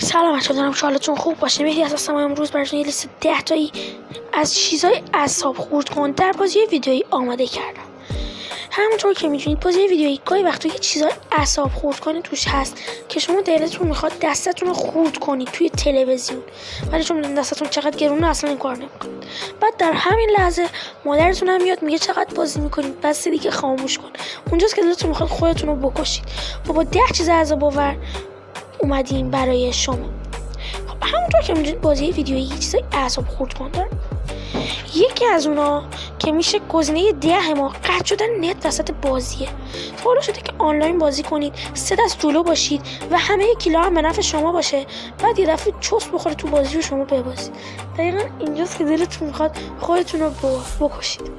سلام بچه‌ها، دارم حالتون خوب باشه. مهدی هستم. امروز براتون یه لیست 10 تایی از چیزای اعصاب خورد کن در بازی ویدیویی آماده کردم. همونطور که می‌دونید بازی ویدیویی گاهی وقتا یه چیزای اعصاب خورد کنی توش هست که شما دلتون میخواد دستتون رو خورد کنید توی تلویزیون، ولی چون دستتون چقدر گرونه اصلا این کار نمی‌کنید. بعد در همین لحظه مادرتون هم میاد میگه چقدر بازی می‌کنید، بس دیگه خاموش کن. اونجاست که دلتون میخواد خودتون رو بکشید. با 10 چیز عذاب آور اومدیم برای شما. همونطور که میدونید بازی ویدیویی یه چیزای اعصاب خورد کن داره. یکی از اونا که میشه گزینه 10 ما قطع شدن نت وسط بازیه. حالا شده که آنلاین بازی کنید، 3 دست جلو باشید و همه کیلا هم به نفع شما باشه، بعد یه دفعه چست بخوره تو بازی رو شما ببازید. دقیقاً اینجاست که دلتون میخواد خودتون رو بکشید.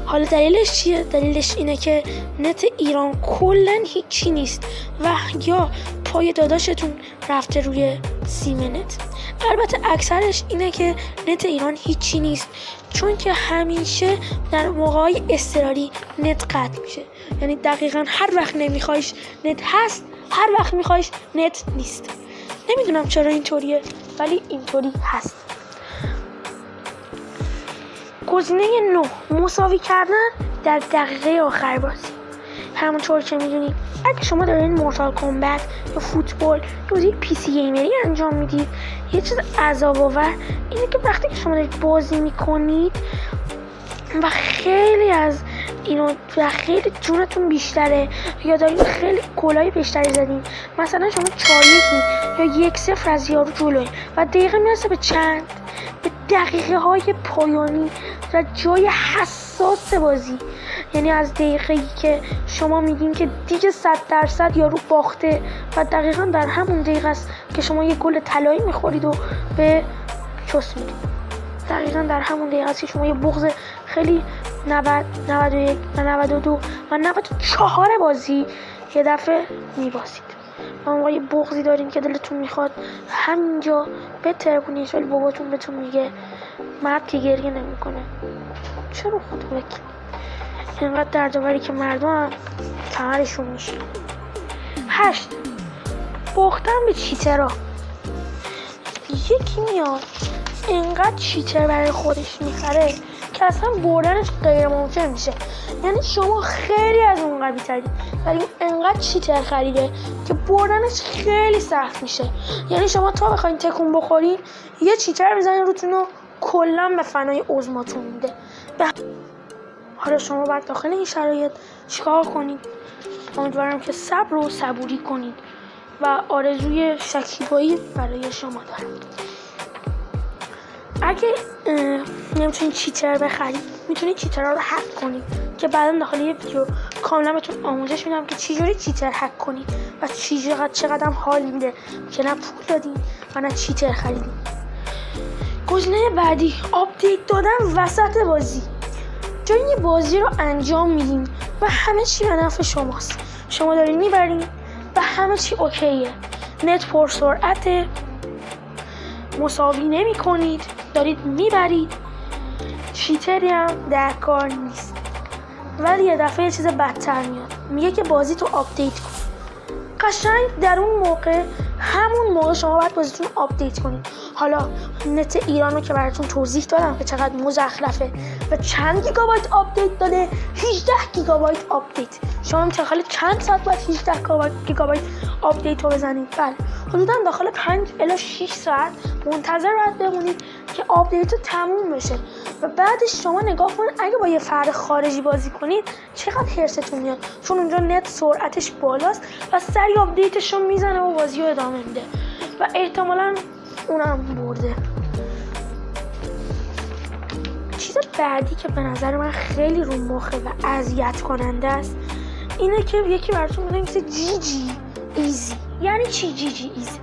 حالا دلیلش چیه؟ دلیلش اینه که نت ایران کلاً هیچی نیست و یا پای داداشتون رفته روی سیم نت. البته اکثرش اینه که نت ایران هیچی نیست، چون که همیشه در موقعای اضطراری نت قطع میشه. یعنی دقیقاً هر وقت نمیخوایش نت هست، هر وقت میخوایش نت نیست. نمیدونم چرا اینطوریه، ولی اینطوری هست. گزینه 9 مساوی کردن در دقیقه آخر بازی. همونطور که میدونید اگه شما دارین مورتال کامبت یا فوتبال یا یک پی سی گیمری انجام میدید، یه چیز عذاب آور اینه که وقتی که شما دارید بازی میکنید و خیلی از اینو و خیلی جونتون بیشتره یا دارین خیلی گلای بیشتری زدین، مثلا شما 4-1 یا 1-0 از یارو جلوین و دقیقه میرسه به چند؟ به دقیقه های پایانی و جای حساس بازی. یعنی از دقیقه‌ای که شما میگین که دیگه 100% یارو باخته و دقیقاً در همون دقیقه است که شما یه گل طلایی میخورید و به چست میرید. دقیقاً در همون دقیقه است که شما یه بغض خیلی 90 91 و 92 و 94 بازی یه دفعه میباسید. و اون یه بغضی دارین که دلتون میخواد همینجا بترکونیش، ولی باباتون بهتون میگه مرد که گریه نمیکنه، چرا خودت وکیل؟ اینقدر دردآوری که مردم کمرشون میشه. 8 باختن به چیترها. یکی میاد اینقدر چیتر برای خودش میخره که اصلا بردنش غیر ممکن میشه. یعنی شما خیلی از اون قوی ترید، ولی اینقدر چیتر خریده که بردنش خیلی سخت میشه. یعنی شما تا بخواین تکون بخورین یه چیتر بزنین روتون و کلا به فنای عظماتون میده. حالا شما باید داخل این شرایط چیکار کنید؟ امیدوارم که صبر و صبوری کنید و آرزوی شکیبایی برای شما دارم. اگه نمیتونید چیتر بخرید، میتونید چیترها رو هک کنید که بعدا داخل یه ویدیو کاملا بهتون آموزش میدم که چجوری چیتر هک کنید و چقدر هم حال میده که نه پول دادین و نه چیتر خریدین. گزینه بعدی آپدیت دادن وسط بازی. جایی یه بازی رو انجام میدین و همه چی به نفع شماست، شما دارین میبرین و همه چی اوکیه، نت پر سرعته، مساوی نمی کنید، دارید میبرید، چیتری هم در کار نیست. ولی یه دفعه یه چیز بدتر میاد، میگه که بازی تو آپدیت کن. قشنگ در اون موقع همون موقع شما باید بازیتون آپدیت کنید. حالا نت ایران رو که براتون توضیح دادم که چقدر مزخرفه و چند گیگابایت آپدیت داده، 18 گیگابایت آپدیت. شما میتونید چند ساعت باید 18 گیگابایت آپدیت رو بزنید؟ بله، حدودا داخل 5 الی 6 ساعت منتظر باید بمونید که آپدیت تموم بشه و بعدش شما نگاه کنید اگه با یه فرد خارجی بازی کنید چقدر هرستون میاد، چون اونجا نت سرعتش بالاست و سریع آپدیتش رو میزنه و بازی رو ادامه میده و احتمالاً اونم برده. چیز بعدی که به نظر من خیلی رو مخه و اذیت کننده است اینه که یکی براتون میگه مثل جی جی ایزی. یعنی چی جی جی ایزی؟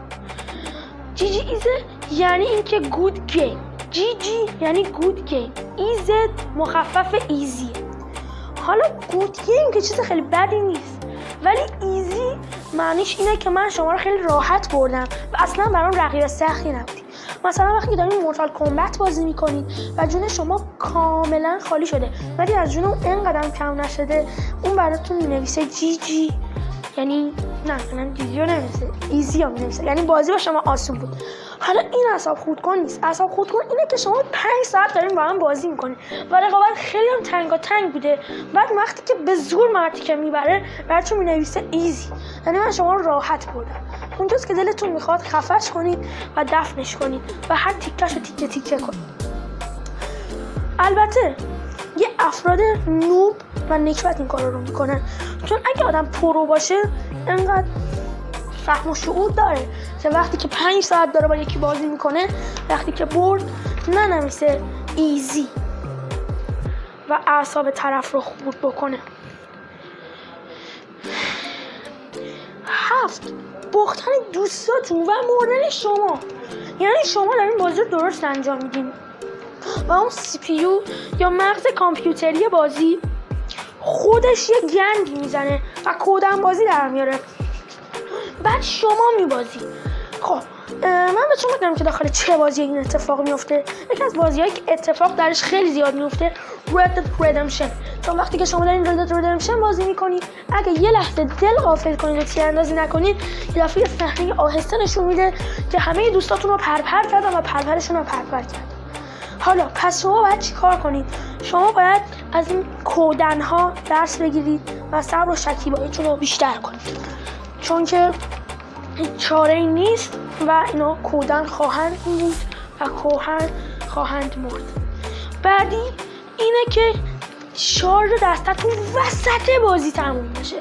جی جی ایزی یعنی اینکه گود گیم. جی جی یعنی گود گیم، ایز مخفف ایزی. حالا گود گیم که چیز خیلی بدی نیست، ولی ایزی معنیش اینه که من شما رو خیلی راحت بردم و اصلا برام رقیب سختی نبودی. مثلا وقتی دارین مورتال کامبت بازی میکنید و جون شما کاملا خالی شده ولی از جون اون اینقدر کم نشده، اون براتون مینویسه جی جی، یعنی نه من ویدیو نمی‌نویسه، ایزی هم نمی‌نویسه، یعنی بازی با شما آسون بود. حالا این اعصاب خردکن نیست. اعصاب خردکن اینه که شما 5 ساعت دارین با هم بازی میکنین و رقابت خیلی هم تنگاتنگ بوده. بعد وقتی که به زور مردی که میبره براتون مینویسه ایزی، یعنی من شما رو راحت بردم. اونجاست که دلتون میخواد خفش کنید و دفنش کنید و هر تیکش رو تیکه تیکه کنید. البته یه افراد نوب و نکبت این کارا رو میکنن، چون اگه آدم پرو باشه انقدر فهم و شعور داره که وقتی که 5 ساعت داره با یکی بازی میکنه، وقتی که برد ننویسه ایزی و اعصاب طرف رو خورد بکنه. 7 باختن دوستاتون و مردن شما، یعنی شما دارین بازی رو درست انجام میدین و اون CPU یا مغز کامپیوتری بازی خودش یه گندی میزنه و کودن بازی در میاره. بعد شما میبازی. خب من بهتون بگم که داخل چه بازی این اتفاق میفته. یکی از بازیایی که اتفاق درش خیلی زیاد میفته Red Dead Redemption. چون وقتی که شما دارین Red Dead Redemption بازی میکنید، اگه یه لحظه دل غافل کنید و تیراندازی نکنید، یه دفعه یه صحنه آهسته نشون میده که همه دوستاتون رو پرپر کردن و پرپرشون رو پرپر کردن. حالا پس شما باید چی کار کنید؟ شما باید از این کودن‌ها درس بگیرید و صبر و شکیباییتون رو بیشتر کنید، چون که چاره‌ای نیست و اینا کودن خواهند بود و کهن خواهند مرد. بعدی اینه که شارژ دستتون وسط بازی تموم بشه،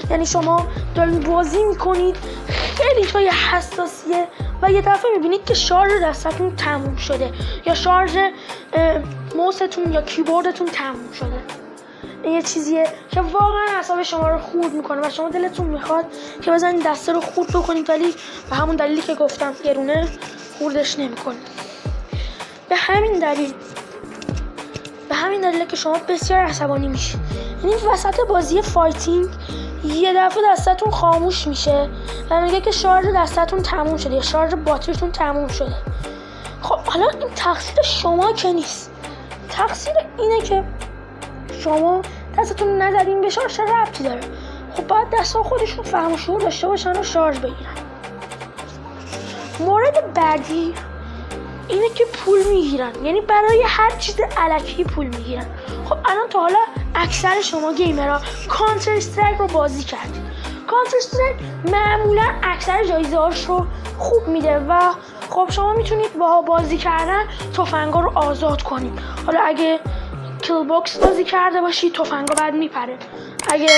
یعنی شما دارین بازی میکنید خیلی جای حساسیه و یه دفعه میبینید که شارژ دستتون تموم شده یا شارژ موستون یا کیبوردتون تموم شده. این یه چیزیه که واقعا اعصاب شما رو خورد میکنه و شما دلتون میخواد که بزنین دسته رو خورد بکنید، ولی به همون دلیلی که گفتم گرونه خوردش نمیکنه. به همین دلیل که شما بسیار عصبانی میشید، یعنی وسط بازی فایتینگ یه دفعه دستتون خاموش میشه و میگه که شارژ دستتون تموم شده یا شارژ باتریتون تموم شده. خب حالا این تقصیر شما که نیست، تقصیر اینه که شما دستتون نزدین به شارژ. ربطی داره؟ خب باید دستا خودشون فهم و شعور داشته باشن و شارژ بگیرن. مورد بعدی اینه که پول میگیرن، یعنی برای هر چیز الکی پول میگیرن. خب الان تا حالا اکثر شما گیمرها کانتر استرایک رو بازی کردید. کانتر استرایک معمولا اکثر جایزه‌هاش رو خوب میده و خب شما میتونید با بازی کردن تفنگا رو آزاد کنید. حالا اگه کیل باکس بازی کرده باشید تفنگا بعد میپره، اگه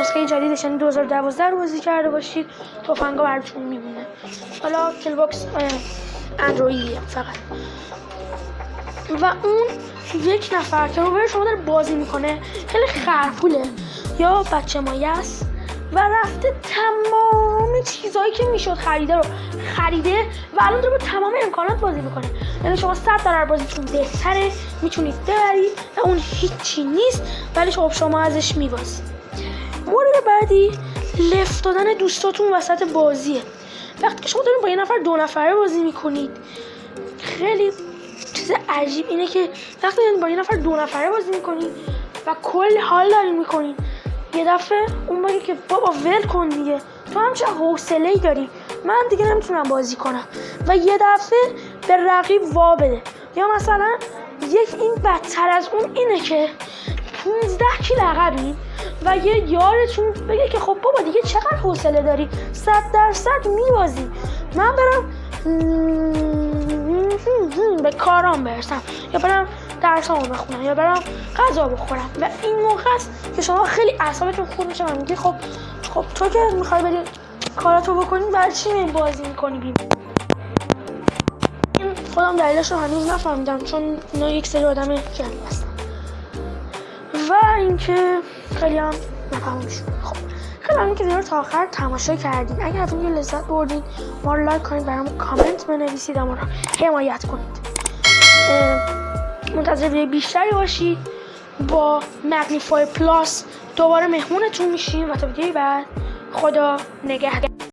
نسخه جدیدش یعنی 2012 رو بازی کرده باشید تفنگا براتون میمونه. حالا کیل باکس اندرویدیه فقط. و اون یک نفر که رو شما داره بازی میکنه خیلی خرپوله یا بچه مایه است و رفته تمام چیزهایی که میشد خریده رو خریده و الان داره با تمام امکانات بازی میکنه. یعنی شما $100 بازیتون بهتره، میتونید ببرید و اون هیچی نیست، ولی شما ازش میبازید. مورد بعدی لفت دادن دوستاتون وسط بازیه. وقتی که شما دارین با یه نفر 2 نفره بازی میکنید، خیلی چیز عجیب اینه که وقتی دارین با یه نفر 2 نفره بازی میکنید و کل حال دارین میکنید، یه دفعه اون بگه که بابا ول کن دیگه، تو هم چه حوصله‌ای داری، من دیگه نمیتونم بازی کنم و یه دفعه به رقیب وا بده. یا مثلا این بدتر از اون اینه که 15 کیل عقبین و یه یارتون بگه که خب بابا دیگه چقدر حوصله داری، 100% میبازی، من برم به کارام برسم یا برم درسامو بخونم یا برم غذا بخورم. و این موقع است که شما خیلی اعصابتون خورد میشه و میگی خب تو که میخوای بری کاراتو بکنی برای چی می بازی میکنی بیم. این خودم دلیلش رو هنوز نفهمیدم، چون اینا یک سری آدم جمعی هستن و اینکه خیلی هم نفهمون شد. خب خیلی همین که ویدیو تا آخر تماشا کردین. اگر از اون لذت بردین ما رو لایک کنید، برامون کامنت بنویسید و ما رو حمایت کنید. منتظر ویدیو بیشتری باشید. با مگنیفای پلاس دوباره مهمونتون میشیم و تا ویدیوی بعد خدا نگهدار.